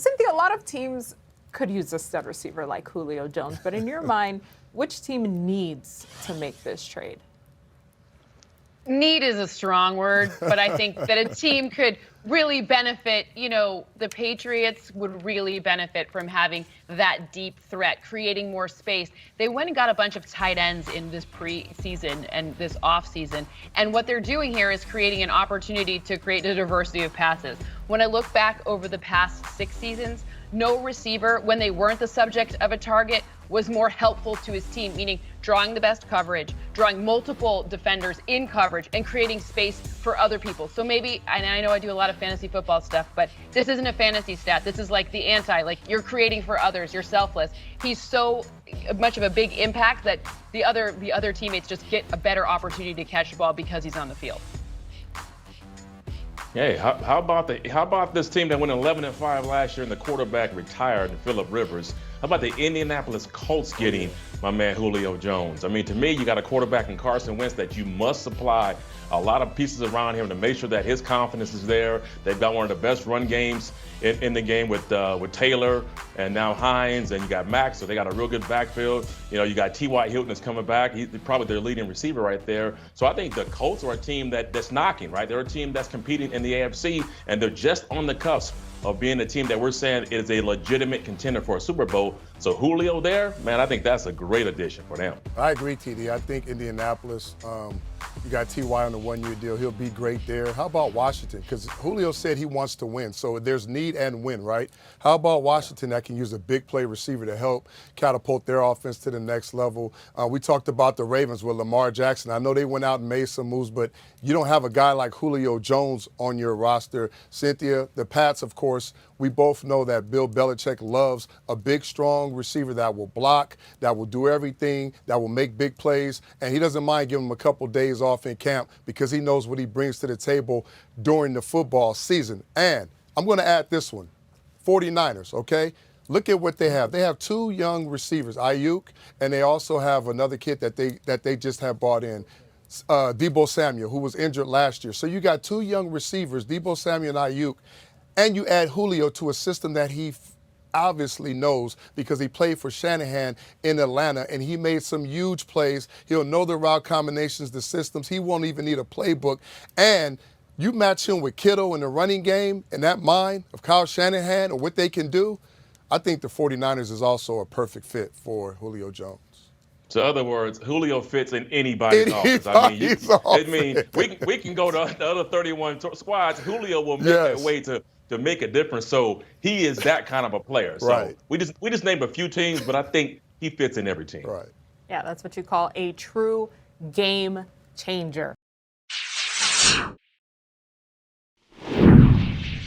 Cynthia, a lot of teams could use a stud receiver like Julio Jones, but in your mind, which team needs to make this trade? Need is a strong word, but I think that a team could really benefit. The Patriots would really benefit from having that deep threat, creating more space. They went and got a bunch of tight ends in this preseason and this offseason. And what they're doing here is creating an opportunity to create a diversity of passes. When I look back over the past 6 seasons, no receiver, when they weren't the subject of a target, was more helpful to his team, meaning drawing the best coverage, drawing multiple defenders in coverage, and creating space for other people. So maybe, and I know I do a lot of fantasy football stuff, but this isn't a fantasy stat. This is like the like you're creating for others, you're selfless. He's so much of a big impact that the other teammates just get a better opportunity to catch the ball because he's on the field. Hey, how about this team that went 11-5 last year and the quarterback retired, Phillip Rivers? How about the Indianapolis Colts getting my man Julio Jones? I mean, to me, you got a quarterback in Carson Wentz that you must supply a lot of pieces around him to make sure that his confidence is there. They've got one of the best run games in the game with Taylor and now Hines, and you got Max, so they got a real good backfield. You got T.Y. Hilton is coming back. He's probably their leading receiver right there. So I think the Colts are a team that's knocking, right? They're a team that's competing in the AFC, and they're just on the cusp of being a team that we're saying is a legitimate contender for a Super Bowl. So Julio there, man, I think that's a great addition for them. I agree, TD. I think Indianapolis, you got T.Y. on a 1-year deal. He'll be great there. How about Washington? Because Julio said he wants to win, so there's need and win, right? How about Washington that can use a big play receiver to help catapult their offense to the next level? We talked about the Ravens with Lamar Jackson. I know they went out and made some moves, but you don't have a guy like Julio Jones on your roster. Cynthia, the Pats, of course, we both know that Bill Belichick loves a big, strong receiver that will block, that will do everything, that will make big plays, and he doesn't mind giving him a couple days off in camp because he knows what he brings to the table during the football season. And I'm going to add this one, 49ers, okay? Look at what they have. They have 2 young receivers, Ayuk, and they also have another kid that they just have brought in, Deebo Samuel, who was injured last year. So you got 2 young receivers, Deebo Samuel and Ayuk, and you add Julio to a system that he obviously knows because he played for Shanahan in Atlanta, and he made some huge plays. He'll know the route combinations, the systems. He won't even need a playbook. And you match him with Kittle in the running game and that mind of Kyle Shanahan or what they can do, I think the 49ers is also a perfect fit for Julio Jones. So in other words, Julio fits in anybody's offense. I mean, we can go to the other 31 squads. Julio will make that way to make a difference. So he is that kind of a player. So right. we just named a few teams, but I think he fits in every team. Right. Yeah, that's what you call a true game changer.